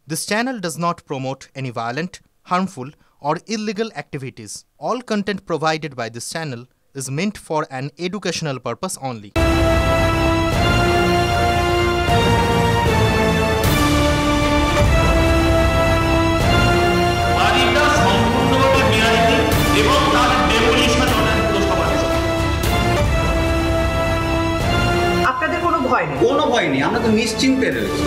This channel does not promote any violent, harmful, or illegal activities. All content provided by this channel is meant for an educational purpose only. আপনাদের কোনো ভয় নেই? কোনো ভয় নেই, আমরা তো নিশ্চিন্তে রয়েছি।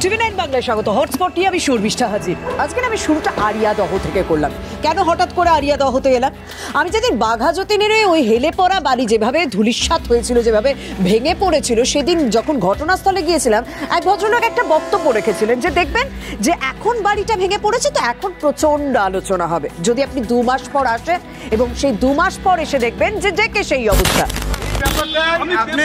টিভি9 বাংলায় স্বাগত। হটস্পট নিয়ে আমি শর্মিষ্ঠা হাজির। আজকে আমি শুরুটা আরিয়াদহ থেকে করলাম। কেন হঠাৎ করে আরিয়াদহতে এলাম? আমি যেদিন বাঘা যতীনের ওই হেলে পড়া বাড়ি যেভাবে ধূলিসাৎ হয়েছিল, যেভাবে ভেঙে পড়েছিল, সেদিন যখন ঘটনাস্থলে গিয়েছিলাম, এক ভদ্রলোক একটা বক্তব্য রেখেছিলেন যে দেখবেন যে এখন বাড়িটা ভেঙে পড়েছে তো এখন প্রচন্ড আলোচনা হবে। যদি আপনি 2 মাস পর আসেন এবং সেই 2 মাস পর এসে দেখবেন যে ডেকে সেই অবস্থা। আপনি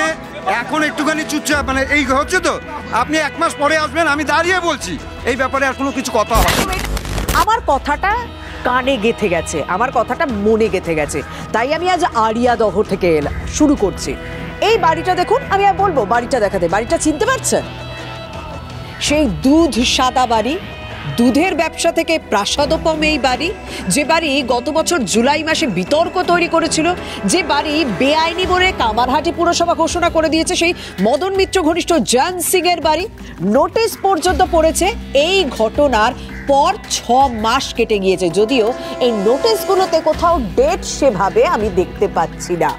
এখন একটুখানি চুপচাপ, মানে এই হচ্ছে তো, আপনি 1 মাস পরে আসবেন, আমি দাঁড়িয়ে বলছি এই ব্যাপারে আর কোনো কিছু কথা হবে। আমার কথাটা কানে গেঁথে গেছে, আমার কথাটা মনে গেঁথে গেছে, তাই আমি আজ আরিয়াদহ থেকে এলাম, শুরু করছি। এই বাড়িটা দেখুন, আমি আর বলবো বাড়িটা দেখাতে। বাড়িটা চিনতে পারছেন? সেই দুধ সাদা বাড়ি, দুধের ব্যবসা থেকে প্রাসাদোপম এই বাড়ি, যে বাড়ি গত বছর জুলাই মাসে বিতর্ক তৈরি করেছিল, যে বাড়ি বেআইনি বলে কামারহাটি পুরসভা ঘোষণা করে দিয়েছে, সেই মদন মিত্র ঘনিষ্ঠ জয়ন্ত সিং এর বাড়ি। নোটিশ পর্যন্ত পড়েছে। এই ঘটনার পর 6 মাস কেটে গিয়েছে, যদিও এই নোটিশগুলোতে কোথাও ডেট সেভাবে আমি দেখতে পাচ্ছি না।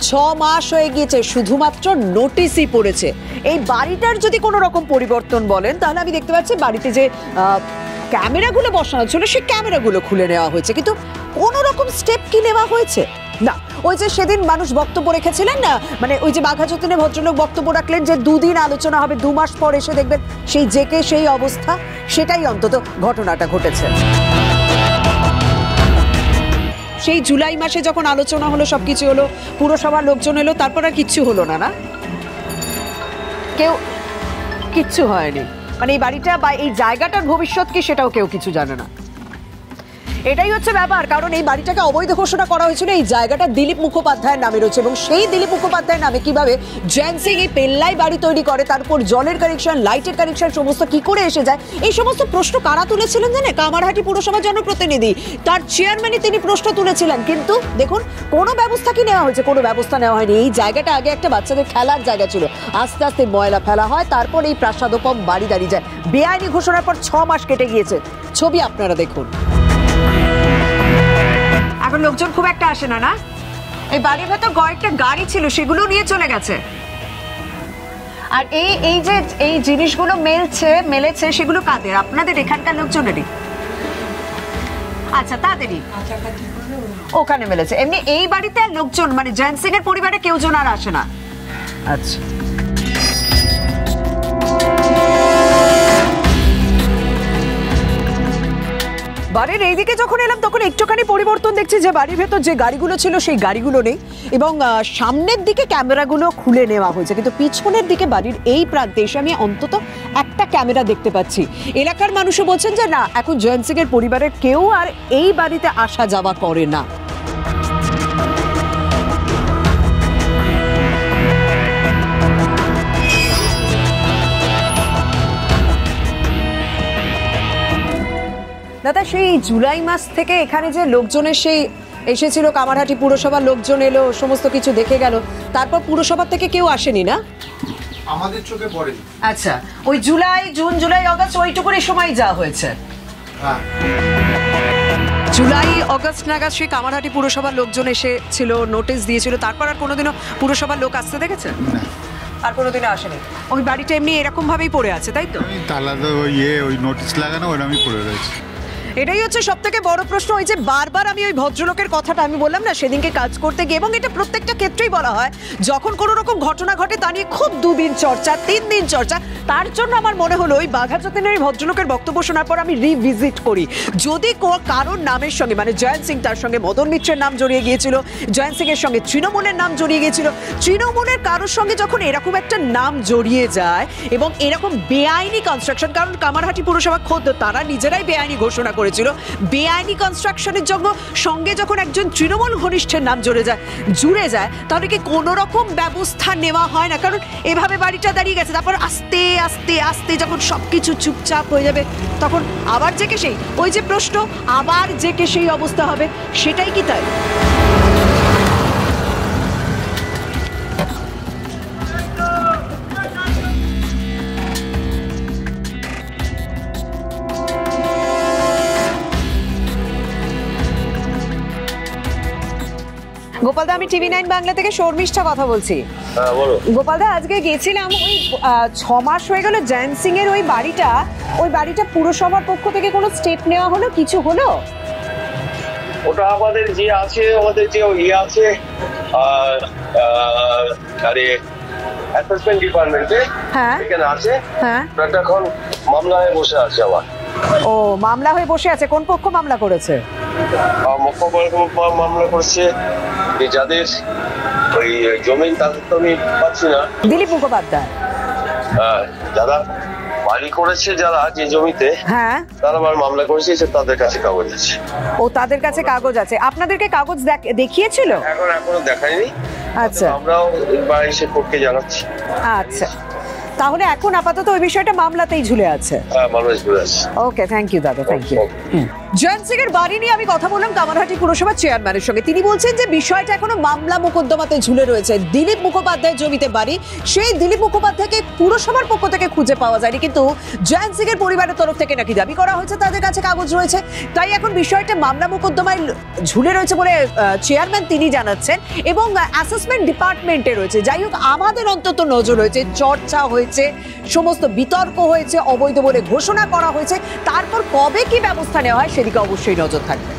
6 মাস হয়ে গিয়েছে, শুধুমাত্র নোটিশই পড়েছে। এই বাড়িটার যদি কোনো রকম পরিবর্তন বলেন, তাহলে আমি দেখতে পাচ্ছি বাড়িতে যে ক্যামেরাগুলো বসানো ছিল সেই ক্যামেরাগুলো খুলে নেওয়া হয়েছে, কিন্তু কোনো রকম স্টেপ কি নেওয়া হয়েছে না। ওই যে সেদিন মানুষ বক্তব্য রেখেছিলেন না, মানে ওই যে বাঘা যতীনের ভদ্রলোক বক্তব্য রাখলেন যে 2 দিন আলোচনা হবে, 2 মাস পর এসে দেখবেন সেই জেকে সেই অবস্থা, সেটাই অন্তত ঘটনাটা ঘটেছে। সেই জুলাই মাসে যখন আলোচনা হলো, সবকিছু হলো, পুরসভার লোকজন এলো, তারপর আর কিচ্ছু হলো না। না, কেউ কিচ্ছু হয়নি। মানে এই বাড়িটা বা এই জায়গাটার ভবিষ্যৎ কি সেটাও কেউ কিছু জানে না। এটাই হচ্ছে ব্যাপার, কারণ এই বাড়িটাকে অবৈধ ঘোষণা করা হয়েছিল। এই জায়গাটা দিলীপ মুখোপাধ্যায়ের নামে রয়েছে এবং সেই দিলীপ মুখোপাধ্যায়ের নামে কিভাবে জয়ন্ত সিং এই পেল্লাই বাড়ি তৈরি করে, তারপর জলের কানেকশন, লাইটের কানেকশন সমস্ত কি করে এসে যায়, এই সমস্ত প্রশ্ন কারা তুলেছিলেন জানে? কামারহাটি পুরসভার জনপ্রতিনিধি, তার চেয়ারম্যানই তিনি প্রশ্ন তুলেছিলেন। কিন্তু দেখুন, কোনো ব্যবস্থা কি নেওয়া হয়েছে? কোনো ব্যবস্থা নেওয়া হয়নি। এই জায়গাটা আগে একটা বাচ্চাদের খেলার জায়গা ছিল, আস্তে আস্তে ময়লা ফেলা হয়, তারপর এই প্রাসাদোপম বাড়ি দাঁড়িয়ে যায়। বেআইনি ঘোষণার পর 6 মাস কেটে গিয়েছে। ছবি আপনারা দেখুন। এখন লোকজন খুব একটা আসে না। না, এই বাড়ির ভেতর কয়েকটা গাড়ি ছিল, সেগুলো নিয়ে চলে গেছে। আর এই যে এই জিনিসগুলো মেলেছে সেগুলো কাদের? আপনাদের এখানকার লোকজনেরই? আচ্ছা, তাদেরই ওখানে মেলেছে। এমনি এই বাড়িতে লোকজন, মানে জয়ন্ত সিং এর পরিবারে কেউ জন আর আসে না। আচ্ছা, বাড়ির এইদিকে যখন এলাম তখন একটুখানি পরিবর্তন দেখছি, যে বাড়ির ভেতর যে গাড়িগুলো ছিল সেই গাড়িগুলো নেই এবং সামনের দিকে ক্যামেরাগুলো খুলে নেওয়া হয়েছে, কিন্তু পিছনের দিকে বাড়ির এই প্রান্তে এসে আমি অন্তত একটা ক্যামেরা দেখতে পাচ্ছি। এলাকার মানুষও বলছেন যে না, এখন জয়ন্ত সিং এর পরিবারের কেউ আর এই বাড়িতে আসা যাওয়া করে না। দাদা, সেই জুলাই মাস থেকে এখানে যে লোকজনের এসেছিল, কামারহাটি পুরসভার লোকজন এলো, সমস্ত কিছু দেখে গেল, তারপর পুরসভা থেকে কেউ আসেনি? না, আমাদের চোখে পড়ে। আচ্ছা, ওই জুন জুলাই আগস্ট ওইটুকুর সময় যাওয়া হয়েছে। হ্যাঁ, জুলাই আগস্ট নাগাদ সেই কামারহাটি পুরসভার লোকজন এসেছিল, নোটিশ দিয়েছিল, তারপর আর কোনোদিনও পুরসভার লোক আসতে দেখেছেন? আর কোনোদিনও আসেনি। ওই বাড়িটা এমনি এরকম ভাবেই পড়ে আছে, তাই তো? তালা তো ওই নোটিশ লাগানো ওরকমই পড়ে রয়েছে। এটাই হচ্ছে সব থেকে বড় প্রশ্ন। ওই যে বারবার আমি ওই ভদ্রলোকের কথাটা আমি বললাম না সেদিনকে কাজ করতে গিয়ে, এবং এটা প্রত্যেকটা ক্ষেত্রেই বলা হয় যখন কোনো রকম ঘটনা ঘটে তা নিয়ে খুব 2 দিন চর্চা 3 দিন চর্চা। তার জন্য আমার মনে হলো ওই বাঘা যতীনের ভদ্রলোকের বক্তব্য শোনার পর আমি রিভিজিট করি। যদি কারোর নামের সঙ্গে মানে জয়ন্ত সিং, তার সঙ্গে মদন মিত্রের নাম জড়িয়ে গিয়েছিল, জয়ন্ত সিং এর সঙ্গে তৃণমূলের নাম জড়িয়ে গিয়েছিল, তৃণমূলের কারোর সঙ্গে যখন এরকম একটা নাম জড়িয়ে যায় এবং এরকম বেআইনি কনস্ট্রাকশন, কারণ কামারহাটি পুরসভা খোদ তারা নিজেরাই বেআইনি ঘোষণা করেছিল, বেআইনি কনস্ট্রাকশনের জন্য সঙ্গে যখন একজন তৃণমূল ঘনিষ্ঠের নাম জুড়ে যায় তাহলে কি কোনো রকম ব্যবস্থা নেওয়া হয় না? কারণ এভাবে বাড়িটা দাঁড়িয়ে গেছে, তারপর আস্তে আস্তে আস্তে যখন সবকিছু চুপচাপ হয়ে যাবে তখন আবার যে কে সেই, ওই যে প্রশ্ন আবার যে কে সেই অবস্থা হবে, সেটাই কি তাই? গোপালদা, আমি টিভি 9 বাংলা থেকে শর্মিষ্ঠা কথা বলছি। গোপালদা, আজকে গেছিলাম ওই 6 মাস হয়ে গেল জয়ন্ত সিং এর ওই বাড়িটা পুরসভার পক্ষ থেকে কোনো স্টেপ নেওয়া হলো, কিছু হলো? ওটা আমাদের যে আছে, আমাদের যে ইয়ে আছে আরে অ্যাসেসমেন্ট ডিপার্টমেন্টে, হ্যাঁ এখানে আছে, হ্যাঁ, ওটা এখন মামলা হয়ে বসে আছে আবার। ও মামলা হয়ে বসে আছে, কোন পক্ষ মামলা করেছে? মামলা করছে যাদের ওই জমিন, তাদের তো আমি পাচ্ছি না। দিলীপ মুখোপাধ্যায় যারা বাড়ি করেছে, যারা যে জমিতে, হ্যাঁ, তারা আবার মামলা করেছে, তাদের কাছে কাগজ আছে। ও তাদের কাছে কাগজ আছে, আপনাদেরকে কাগজ দেখিয়েছিল? এখনো দেখায়নি। আচ্ছা, আমরাও এবার এসে কোর্টকে জানাচ্ছি। আচ্ছা, তাহলে এখন আপাতত ওই বিষয়টা মামলাতেই ঝুলে আছে। হ্যাঁ, মামলা ঝুলে আছে। ওকে, থ্যাংক ইউ দাদা, থ্যাংক ইউ। জয়ন্ত সিং এর বাড়ি নিয়ে আমি কথা বললাম কামারহাটি পুরসভার চেয়ারম্যানের সঙ্গে। তিনি বলছেন যে বিষয়টা এখনো মামলা মোকদ্দমাতে ঝুলে রয়েছে। দিলীপ মুখোপাধ্যায়ের জমিতে বাড়ি, সেই দিলীপ মুখোপাধ্যায়কে পুরসভার পক্ষ থেকে খুঁজে পাওয়া যায়নি, কিন্তু জয়ন্ত সিং এর পরিবারের তরফ থেকে নাকি দাবি করা হয়েছে তাদের কাছে কাগজ রয়েছে। তাই এখন বিষয়টা মামলা মোকদ্দমায় ঝুলে রয়েছে বলে চেয়ারম্যান তিনি জানাচ্ছেন, এবং অ্যাসেসমেন্ট ডিপার্টমেন্টে রয়েছে। যাই হোক, আমাদের অন্তত নজর হয়েছে, চর্চা হয়েছে, সমস্ত বিতর্ক হয়েছে, অবৈধ বলে ঘোষণা করা হয়েছে। তারপর কবে কি ব্যবস্থা নেওয়া হয় সেদিকে অবশ্যই নজর থাকবে।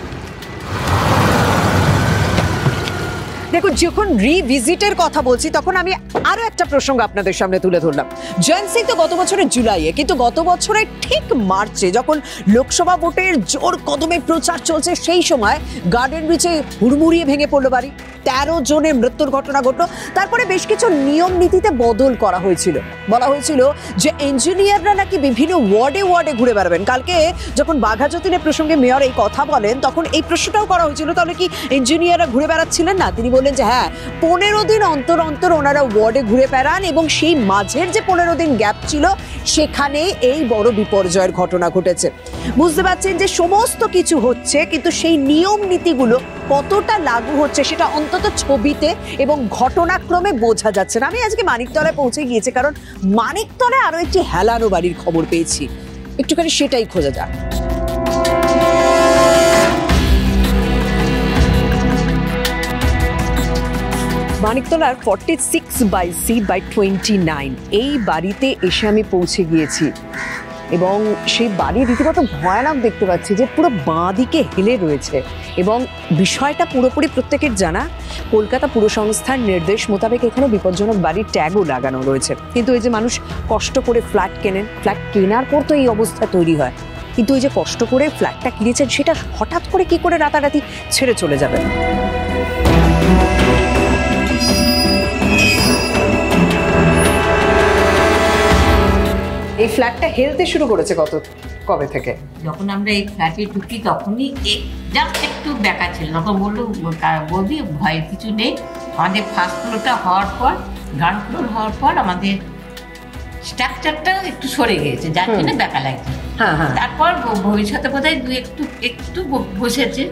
দেখুন, যখন রিভিজিটের কথা বলছি তখন আমি আরো একটা প্রসঙ্গ আপনাদের সামনে তুলে ধরলাম। জয়ন্ত সিং তো গত বছরের জুলাইয়ে, কিন্তু গত বছরের ঠিক মার্চে যখন লোকসভা ভোটের জোর কদমে প্রচার চলছে, সেই সময় গার্ডেন ব্রিজে হুড়মুড়িয়ে ভেঙে পড়লো বাড়ি, 13 জনের মৃত্যুর ঘটনা ঘটলো। তারপরে বেশ কিছু নিয়ম নীতিতে বদল করা হয়েছিল, বলা হয়েছিল যে ইঞ্জিনিয়াররা নাকি বিভিন্ন ওয়ার্ডে ওয়ার্ডে ঘুরে বেড়াবেন। কালকে যখন বাঘা যতীনের প্রসঙ্গে মেয়র এই কথা বলেন তখন এই প্রশ্নটাও করা হয়েছিল, তাহলে কি ইঞ্জিনিয়াররা ঘুরে বেড়াচ্ছিলেন না? তিনি বললেন যে হ্যাঁ, 15 দিন অন্তর অন্তর ওনারা ওয়ার্ডে ঘুরে বেড়ান, এবং সেই মাঝের যে 15 দিন গ্যাপ ছিল সেখানে এই বড় বিপর্যয়ের ঘটনা ঘটেছে। বুঝতে পারছেন যে সমস্ত কিছু হচ্ছে, কিন্তু সেই নিয়ম নীতিগুলো কতটা লাগু হচ্ছে সেটা অন্তত ছবিতে এবং ঘটনাক্রমে বোঝা যাচ্ছে না। আমি আজকে মানিকতলায় পৌঁছে গিয়েছি, কারণ মানিকতলায় আরো একটি হেলানো বাড়ির খবর পেয়েছি, একটুখানি সেটাই খোঁজা যাক। মানিকতলার 46/C/29 এই বাড়িতে এসে আমি পৌঁছে গিয়েছি, এবং সেই বাড়ি রীতিমতো ভয়ানক দেখতে পাচ্ছি যে পুরো বাঁ দিকে হেলে রয়েছে, এবং বিষয়টা পুরোপুরি প্রত্যেকের জানা। কলকাতা পুর সংস্থার নির্দেশ মোতাবেক এখানে বিপজ্জনক বাড়ির ট্যাগও লাগানো রয়েছে, কিন্তু এই যে মানুষ কষ্ট করে ফ্ল্যাট কেনেন, ফ্ল্যাট কেনার পর তো এই অবস্থা তৈরি হয়, কিন্তু ওই যে কষ্ট করে ফ্ল্যাটটা কিনেছেন সেটা হঠাৎ করে কি করে রাতারাতি ছেড়ে চলে যাবেন? এই ফ্ল্যাটটা হেলতে শুরু করেছে কবে থেকে? যখন আমরা এই ফ্ল্যাটে ঢুকি তখনই জাস্ট একটু ব্যাকা ছিল, তখন বললো বলবি ভয়ের কিছু নেই। আমাদের ফার্স্ট ফ্লোরটা হওয়ার পর, গ্রাউন্ড ফ্লোর হওয়ার পর আমাদের স্ট্রাকচারটা একটু সরে গিয়েছে, যার জন্য ব্যাকা লাগছে। তারপর ভবিষ্যতে বোধহয় একটু বসেছে,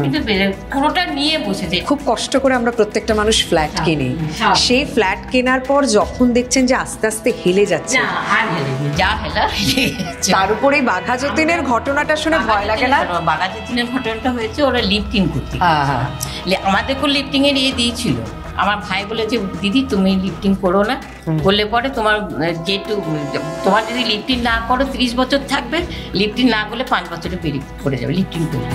কিন্তু পুরোটা নিয়ে বসেছে। খুব কষ্ট করে আমরা প্রত্যেকটা মানুষ ফ্ল্যাট কিনি, সেই ফ্ল্যাট কেনার পর যখন দেখছেন যে আস্তে আস্তে হেলে যাচ্ছে, আর হেলেনি, যা হেলা তার উপরে বাঘা যতীনের ঘটনাটা শুনে ভয় লাগে না? বাঘা যতীনের ঘটনাটা হয়েছে ওরা লিফটিং করতে, আমাদেরকেও লিফটিং এর ইয়ে দিয়েছিল, আমার ভাই বলেছে দিদি তুমি লিফটিং করো না, করলে পরে তোমার তোমার যদি লিফটিং না করো 30 বছর থাকবে, লিফটিং না করলে 5 বছরে পেরিয়ে পড়ে যাবে লিফটিং করলে।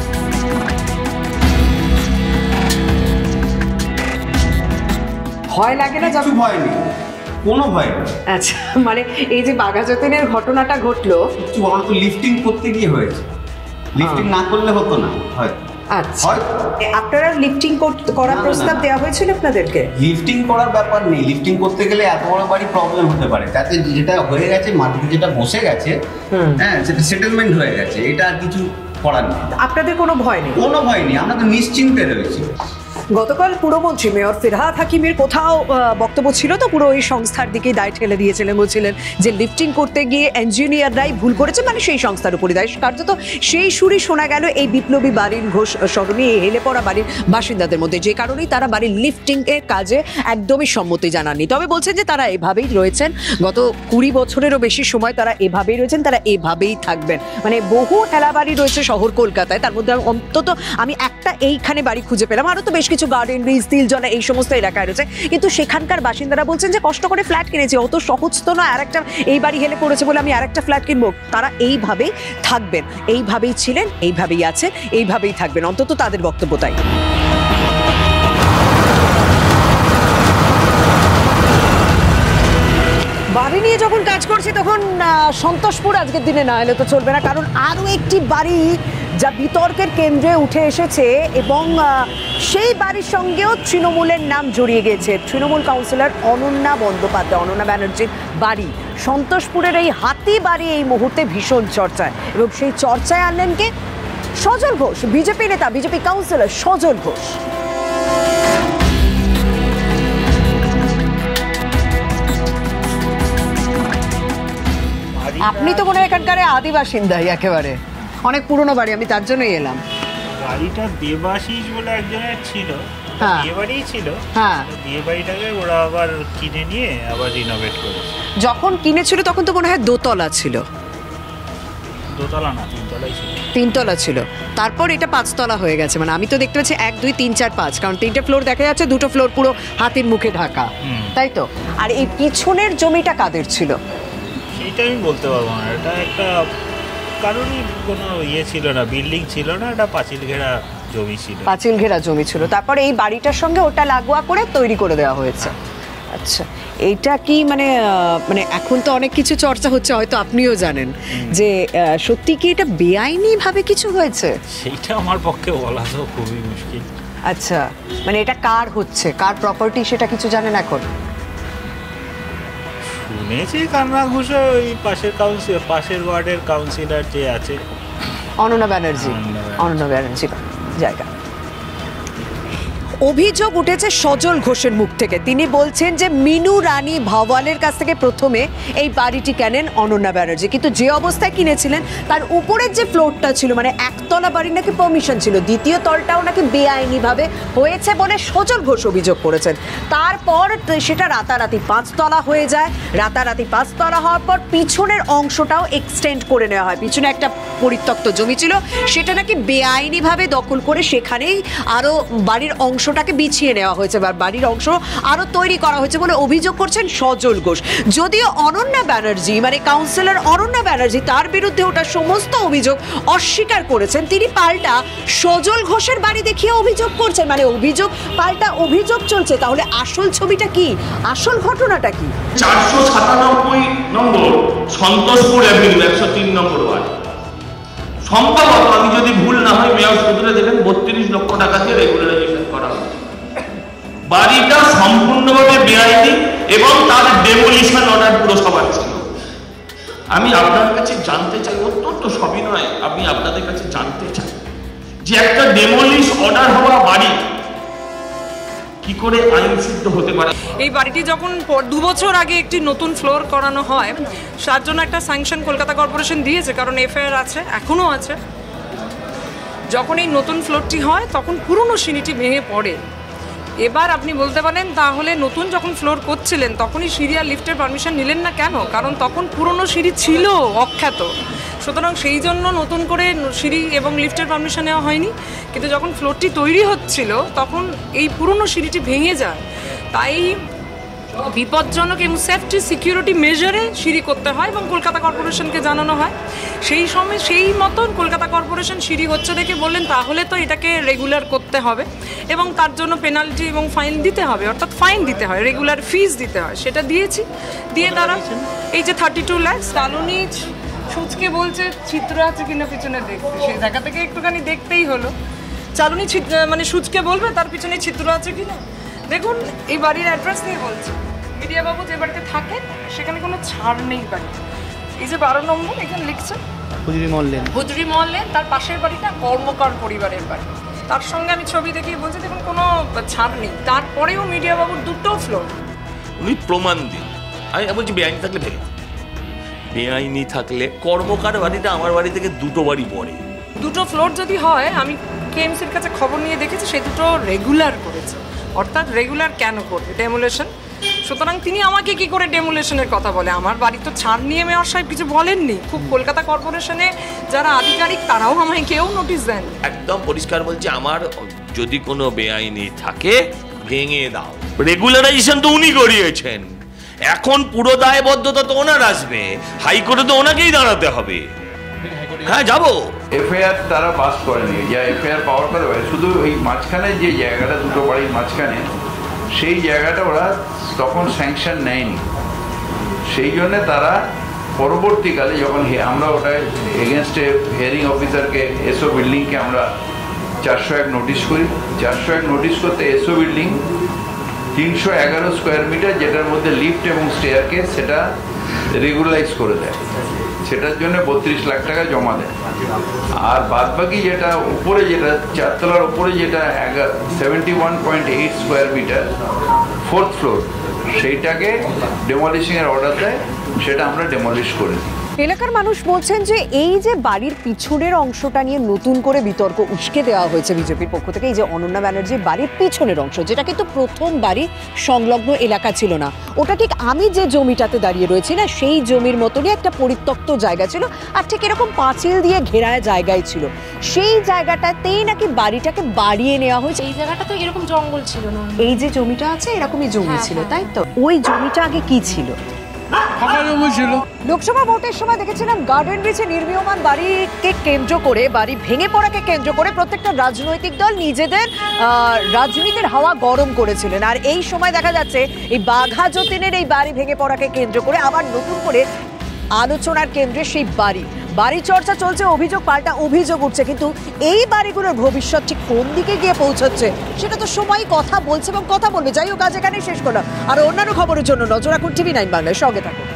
ভয় লাগে না? কিছু ভয় নেই, কোনো ভয় নেই। আচ্ছা, মানে এই যে বাঘা যতীনের ঘটনাটা ঘটলো, কিছু আমার তো লিফটিং করতে গিয়ে হয়েছে, লিফটিং না করলে হতো না হয়তো। আচ্ছা, আপনারা লিফটিং করার প্রস্তাব দেওয়া হয়েছিল আপনাদেরকে? লিফটিং করার ব্যাপার নেই, লিফটিং করতে গেলে এত বড় বাড়ি প্রবলেম হতে পারে, তাতে যেটা হয়ে গেছে মাটিতে যেটা বসে গেছে, হ্যাঁ সেটা সেটেলমেন্ট হয়ে গেছে, এটা আর কিছু করার নেই। আপনাদের কোনো ভয় নেই? কোনো ভয় নেই, আমরা তো নিশ্চিন্তে রয়েছি। গতকাল পুরমন্ত্রী মেয়র ফিরহাদ হাকিমের কোথাও বক্তব্য ছিল তো পুরো এই সংস্থার দিকেই দায় ঠেলে দিয়েছিলেন, বলছিলেন যে লিফটিং করতে গিয়ে ইঞ্জিনিয়াররাই ভুল করেছে, মানে সেই সংস্থার উপরই দায়। কার্যত সেই সুরই শোনা গেল এই বিপ্লবী বাড়ির ঘোষ সরণি এই হেলে পড়া বাড়ির বাসিন্দাদের মধ্যে, যে কারণেই তারা বাড়ির লিফটিং এর কাজে একদমই সম্মতি জানাননি। তবে বলছেন যে তারা এভাবেই রয়েছেন, গত 20 বছরেরও বেশি সময় তারা এভাবেই রয়েছেন, তারা এভাবেই থাকবেন। মানে বহু হেলা বাড়ি রয়েছে শহর কলকাতায়, তার মধ্যে অন্তত আমি একটা এইখানে বাড়ি খুঁজে পেলাম, আরও তো বেশ কিছু গার্ডেন ব্রিজ, তিলজলা এই সমস্ত এলাকায় রয়েছে, কিন্তু সেখানকার বাসিন্দারা বলছেন যে কষ্ট করে ফ্ল্যাট কিনেছি, অত সহজ তো না আরেকটা এই বাড়ি হেলে পড়েছে বলে আমি আরেকটা ফ্ল্যাট কিনবো। তারা এইভাবেই থাকবেন, এইভাবেই ছিলেন, এইভাবেই আছে, এইভাবেই থাকবেন, অন্তত তাদের বক্তব্য তাই। বাড়ি নিয়ে যখন কাজ করছি তখন সন্তোষপুর আজকের দিনে না এলে তো চলবে না, কারণ আরও একটি বাড়ি যা বিতর্কের কেন্দ্রে উঠে এসেছে এবং সেই বাড়ির সঙ্গেও তৃণমূলের নাম জড়িয়ে গেছে। তৃণমূল কাউন্সিলর অনন্যা বন্দ্যোপাধ্যায়, অনন্যা ব্যানার্জির বাড়ি সন্তোষপুরের এই হাতি বাড়ি এই মুহূর্তে ভীষণ চর্চায়, এবং সেই চর্চায় আনলেন কে? সজল ঘোষ, বিজেপি নেতা, বিজেপি কাউন্সিলর সজল ঘোষ। আপনি তো মনে হয় এখানকার আদি বাসিন্দাই, একেবারে অনেক পুরনো বাড়ি, আমি তার জন্যই এলাম। বাড়িটা দেবাশিস বলে একজনের ছিল, হ্যাঁ বিয়ে বাড়িই ছিল, হ্যাঁ বিয়ে বাড়িটাকে ওরা আবার কিনে নিয়ে আবার রিনোভেট করেছে। যখন কিনেছিল তখন তো মনে হয় দোতলা ছিল। দোতলা না, তিনতলাই ছিল। তিনতলা ছিল, তারপর এটা 5 তলা হয়ে গেছে। মানে আমি তো দেখতে পাচ্ছি 1, 2, 3, 4, 5, কারণ 3টে ফ্লোর দেখা যাচ্ছে, 2টো ফ্লোর পুরো হাতির মুখে ঢাকা, তাই তো? আর এই পিছনের জমিটা কাদের ছিল সেইটা আমি বলতে পারবো না, এটা একটা কারণই কোনো ইয়ে ছিল না, বিল্ডিং ছিল না, এটা পাঁচিল ঘেরা জমি ছিল, পাঁচিল ঘেরা জমি ছিল। তারপরে এই বাড়িটার সঙ্গে ওটা লাগোয়া করে তৈরি করে দেওয়া হয়েছে। আচ্ছা, এইটা কি মানে মানে এখন তো অনেক কিছু চর্চা হচ্ছে, হয়তো আপনিও জানেন, যে সত্যি কি এটা বেআইনি ভাবে কিছু হয়েছে? সেইটা আমার পক্ষে বলা তো খুবই মুশকিল। আচ্ছা, মানে এটা কার হচ্ছে, কার প্রপার্টি সেটা কিছু জানেন এখন? শুনেছি কান্না ঘুষে ওই পাশের ওয়ার্ডের কাউন্সিলর যে আছে অনন্যা ব্যানার্জি, অনন্যা ব্যানার্জি জায়গা। অভিযোগ উঠেছে সজল ঘোষের মুখ থেকে। তিনি বলছেন যে মিনু রানী ভাওয়ালের কাছ থেকে প্রথমে এই বাড়িটি কেনেন অনন্যা ব্যানার্জি, কিন্তু যে অবস্থায় কিনেছিলেন তার উপরের যে ফ্লোরটা ছিল, মানে একতলা বাড়ি নাকি পারমিশন ছিল, দ্বিতীয় তলটাও নাকি বেআইনিভাবে হয়েছে বলে সজল ঘোষ অভিযোগ করেছেন। তারপর সেটা রাতারাতি 5 তলা হয়ে যায়, রাতারাতি 5 তলা হওয়ার পর পিছনের অংশটাও এক্সটেন্ড করে নেওয়া হয়। পিছনে একটা পরিত্যক্ত জমি ছিল, সেটা নাকি বেআইনিভাবে দখল করে সেখানেই আরও বাড়ির অংশটাকে বিছিয়ে নেওয়া হয়েছে, বা বাড়ির অংশ আরও তৈরি করা হয়েছে বলে অভিযোগ করছেন সজল ঘোষ। যদিও অনন্যা ব্যানার্জি, মানে কাউন্সিলর অনন্যা ব্যানার্জি, তার বিরুদ্ধে ওটা সমস্ত অভিযোগ অস্বীকার করেছেন। তিনি পাল্টা সজল ঘোষের বাড়ি দেখিয়ে অভিযোগ করছেন, মানে অভিযোগ পাল্টা অভিযোগ চলছে। তাহলে আসল ছবিটা কি, আসল ঘটনাটা কি? 497 নম্বর সন্তোষপুর অ্যাভিনিউ 103 নম্বর ওয়ার্ড। সম্ভবত আমি যদি ভুল না হয়, মেয়র সূত্রে দেখেন 32 লক্ষ টাকাতে রেগুলারাইজেশন করা হয়। বাড়িটা সম্পূর্ণভাবে বেআইনি এবং তার ডেমোলিশন অর্ডার পুরসভার ছিল। আমি আপনার কাছে জানতে চাই, অত্যন্ত সবিনয় আমি আপনাদের কাছে জানতে চাই, যে একটা ডেমোলিশ অর্ডার হওয়া বাড়ি কি করে আইন সিদ্ধ হতে পারে? এই বাড়িটি যখন 2 বছর আগে একটি নতুন ফ্লোর করানো হয়, তার জন্য একটা স্যাংশন কলকাতা কর্পোরেশন দিয়েছে, কারণ এফআইআর আছে, এখনও আছে। যখন এই নতুন ফ্লোরটি হয় তখন পুরনো সিঁড়িটি ভেঙে পড়ে। এবার আপনি বলতে পারেন তাহলে নতুন যখন ফ্লোর করছিলেন তখনই সিঁড়ি আর লিফটের পারমিশন নিলেন না কেন? কারণ তখন পুরনো সিঁড়ি ছিল অখ্যাত, সুতরাং সেই জন্য নতুন করে সিঁড়ি এবং লিফটের পারমিশন নেওয়া হয়নি। কিন্তু যখন ফ্লোরটি তৈরি হচ্ছিল তখন এই পুরনো সিঁড়িটি ভেঙে যায়, তাই বিপজ্জনক এবং সেফটি সিকিউরিটি মেজারে সিঁড়ি করতে হয় এবং কলকাতা কর্পোরেশনকে জানানো হয়। সেই সময় সেই মতন কলকাতা কর্পোরেশন সিঁড়ি হচ্ছে দেখে বললেন তাহলে তো এটাকে রেগুলার করতে হবে এবং তার জন্য পেনাল্টি এবং ফাইন দিতে হবে, অর্থাৎ ফাইন দিতে হয়, রেগুলার ফিস দিতে হয়। সেটা দিয়েছি, দিয়ে তারা এই যে 32 লাখ কালুনি সুচকে বলছে চিত্র আছে কিনা পিছনে দেখতে, সেই জায়গা থেকে একটুখানি দেখতেই হলো। চালুনি মানে সুচকে বলবে তার পিছনে চিত্র আছে কিনা। দেখুন এই বাড়ির অ্যাড্রেস নিয়ে বলছে, মিডিয়া বাবু যে বাড়িতে থাকেন সেখানে কোনো ছাড় নেই বাড়ি। এই যে 12 নম্বর এখানে লিখছে হুজুরি মহল লেন, তার পাশের বাড়িটা কর্মকার পরিবারের বাড়ি। তার সঙ্গে আমি ছবি দেখিয়ে বলছি দেখুন কোনো ছাড় নেই। তারপরেও মিডিয়া বাবুর 2টো ফ্লোর। উনি প্রমাণ দিন। আমি বলছি বেআইনি থাকলে ভেঙে, বেআইনি থাকলে কর্মকার বাড়িটা আমার বাড়ি থেকে 2টো বাড়ি পড়ে। 2টো ফ্লোর যদি হয়, আমি কেএমসির কাছে খবর নিয়ে দেখেছি সেই 2টো রেগুলার করেছে। অর্থাৎ রেগুলার কেন করবে ডেমোলেশন? সুতরাং তিনি আমাকে কি করে ডেমোলেশনের কথা বলে? আমার বাড়ি তো ছাড় নিয়ে মেয়র সাহেব কিছু বলেননি। খুব কলকাতা কর্পোরেশনে যারা আধিকারিক তারাও আমায় কেউ নোটিশ দেন। একদম পরিষ্কার বলছে, আমার যদি কোনো বেআইনি থাকে ভেঙে দাও। রেগুলারাইজেশন তো উনি করিয়েছেন, এখন পুরো দায়বদ্ধতা তো ওনার আসবে, হাইকোর্টে তো ওনাকেই দাঁড়াতে হবে। হ্যাঁ যাবো। এফআইআর তারা পাস করেনি, যা এফআইআর পাওয়ার কথা শুধু এই মাঝখানে যে জায়গাটা 2টো বাড়ির মাঝখানে, সেই জায়গাটা ওরা তখন স্যাংশন নেয়নি। সেই জন্যে তারা পরবর্তীকালে যখন আমরা ওটা এগেনস্টে হিয়ারিং অফিসারকে এসও বিল্ডিংকে আমরা 401 নোটিশ করি। 401 নোটিশ করতে এসও বিল্ডিং 311 স্কোয়ার মিটার, যেটার মধ্যে লিফট এবং স্টেয়ারকেস, সেটা রেগুলারাইজ করে দেয়। সেটার জন্য 32 লাখ টাকা জমা দেয়। আর বাদবাকি যেটা উপরে, যেটা 4 তলার উপরে, যেটা 71.8 স্কোয়ার মিটার 4th ফ্লোর, সেইটাকে ডেমলিশিংয়ের অর্ডার দেয়, সেটা আমরা ডেমলিশ করে দিই। এলাকার মানুষ বলছেন যে এই যে বাড়ির পিছনের অংশটা নিয়ে নতুন করে বিতর্ক উস্কে দেওয়া হয়েছে বিজেপির পক্ষ থেকে। এই যে অনন্যা ব্যানার্জির বাড়ির পিছনের অংশ, যেটা কিন্তু প্রথম বাড়ি সংলগ্ন এলাকা ছিল না, ওটা ঠিক আমি যে জমিটাতে দাঁড়িয়ে রয়েছি না, সেই জমির মতনই একটা পরিত্যক্ত জায়গা ছিল, আর ঠিক এরকম পাঁচিল দিয়ে ঘেরায় জায়গায় ছিল। সেই জায়গাটাতেই নাকি বাড়িটাকে বাড়িয়ে নেওয়া হয়েছে। এই জায়গাটা তো এরকম জঙ্গল ছিল না, এই যে জমিটা আছে এরকমই জমি ছিল, তাই তো? ওই জমিটা আগে কি ছিল? লোকসভা ভোটের সময় দেখেছিলাম গার্ডেন ব্রিজে নির্মীয়মান বাড়িকে কেন্দ্র করে, বাড়ি ভেঙে পড়াকে কেন্দ্র করে প্রত্যেকটা রাজনৈতিক দল নিজেদের রাজনীতির হাওয়া গরম করেছিলেন। আর এই সময় দেখা যাচ্ছে এই বাঘা যতীনের এই বাড়ি ভেঙে পড়াকে কেন্দ্র করে আবার নতুন করে আলোচনার কেন্দ্রে সেই বাড়ি চর্চা চলছে, অভিযোগ পাল্টা অভিযোগ উঠছে। কিন্তু এই বাড়িগুলোর ভবিষ্যৎ ঠিক কোন দিকে গিয়ে পৌঁছচ্ছে সেটা তো সময়ই কথা বলছে এবং কথা বলবে। যাই হোক, আজ এখানেই শেষ করলাম। আর অন্যান্য খবরের জন্য নজর রাখুন TV9 বাংলার সঙ্গে থাকুন।